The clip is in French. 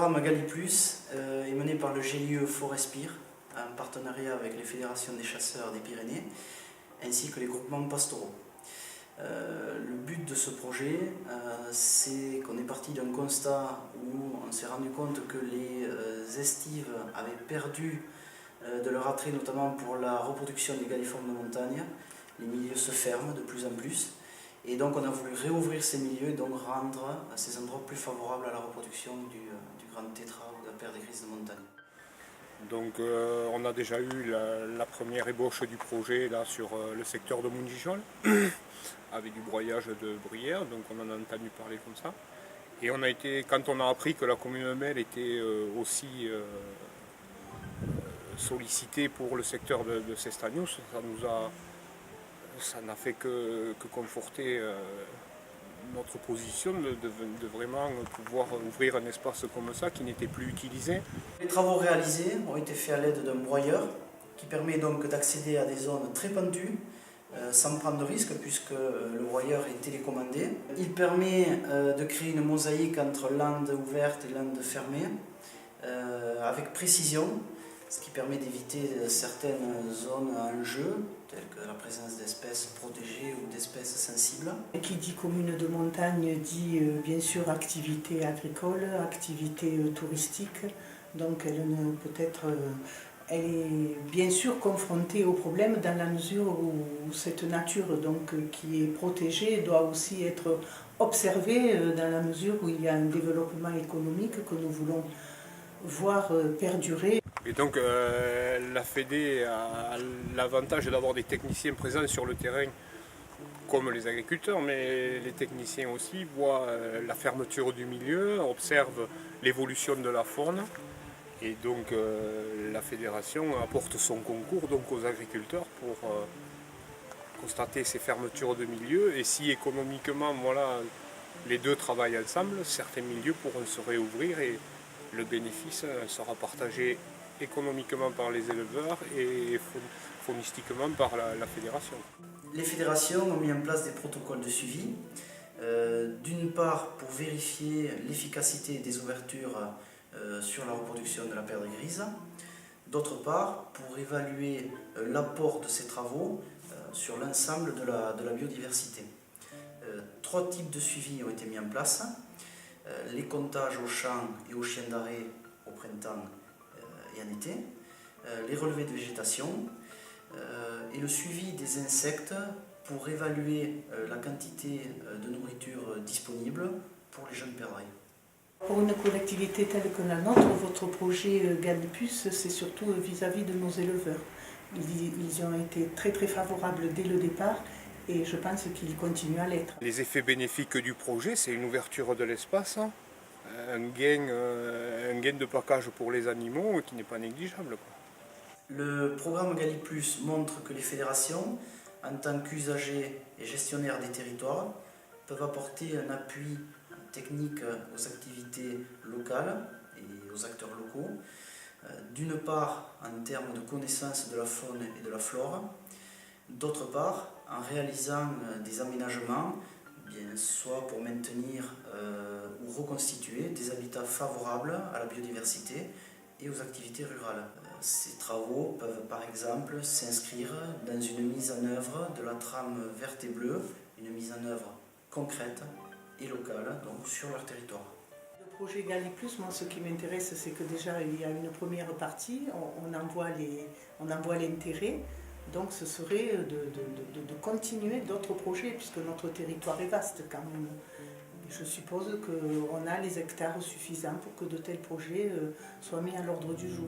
programme Gali Plus est mené par le GIE Forespire, en partenariat avec les fédérations des chasseurs des Pyrénées, ainsi que les groupements pastoraux. Le but de ce projet, c'est qu'on est parti d'un constat où on s'est rendu compte que les estives avaient perdu de leur attrait, notamment pour la reproduction des galliformes de montagne. Les milieux se ferment de plus en plus. Et donc on a voulu réouvrir ces milieux et donc rendre ces endroits plus favorables à la reproduction du grand tétra ou de la paire des grises de montagne. Donc on a déjà eu la première ébauche du projet là, sur le secteur de Montgijol, avec du broyage de bruyère, donc on en a entendu parler comme ça. Et on a été, quand on a appris que la commune Mel était aussi sollicitée pour le secteur de Cestagnos, ça n'a fait que conforter notre position de vraiment pouvoir ouvrir un espace comme ça qui n'était plus utilisé. Les travaux réalisés ont été faits à l'aide d'un broyeur qui permet donc d'accéder à des zones très pentues sans prendre de risque puisque le broyeur est télécommandé. Il permet de créer une mosaïque entre landes ouvertes et landes fermées avec précision, ce qui permet d'éviter certaines zones en jeu, telles que la présence d'espèces protégées ou d'espèces sensibles. Et qui dit commune de montagne dit bien sûr activité agricole, activité touristique, donc elle est bien sûr confrontée au problème dans la mesure où cette nature donc, qui est protégée doit aussi être observée dans la mesure où il y a un développement économique que nous voulons voir perdurer. Et donc la Fédé a l'avantage d'avoir des techniciens présents sur le terrain comme les agriculteurs, mais les techniciens aussi voient la fermeture du milieu, observent l'évolution de la faune et donc la fédération apporte son concours donc, aux agriculteurs pour constater ces fermetures de milieu et si économiquement voilà, les deux travaillent ensemble, certains milieux pourront se réouvrir et le bénéfice sera partagé économiquement par les éleveurs et faunistiquement par la fédération. Les fédérations ont mis en place des protocoles de suivi, d'une part pour vérifier l'efficacité des ouvertures sur la reproduction de la paire de grises, d'autre part pour évaluer l'apport de ces travaux sur l'ensemble de la biodiversité. Trois types de suivi ont été mis en place. Les comptages au champ et au chien d'arrêt au printemps et en été, les relevés de végétation et le suivi des insectes pour évaluer la quantité de nourriture disponible pour les jeunes perdrix. Pour une collectivité telle que la nôtre, votre projet Gali Plus, c'est surtout vis-à-vis de nos éleveurs. Ils ont été très très favorables dès le départ. Et je pense qu'il continue à l'être. Les effets bénéfiques du projet, c'est une ouverture de l'espace, un gain de package pour les animaux qui n'est pas négligeable. Le programme Gali Plus montre que les fédérations, en tant qu'usagers et gestionnaires des territoires, peuvent apporter un appui technique aux activités locales et aux acteurs locaux, d'une part en termes de connaissance de la faune et de la flore, d'autre part en réalisant des aménagements, soit pour maintenir ou reconstituer des habitats favorables à la biodiversité et aux activités rurales. Ces travaux peuvent par exemple s'inscrire dans une mise en œuvre de la trame verte et bleue, une mise en œuvre concrète et locale donc sur leur territoire. Le projet Gali Plus, moi ce qui m'intéresse c'est que déjà il y a une première partie, on en voit l'intérêt. Donc ce serait de continuer d'autres projets puisque notre territoire est vaste quand même. Je suppose qu'on a les hectares suffisants pour que de tels projets soient mis à l'ordre du jour.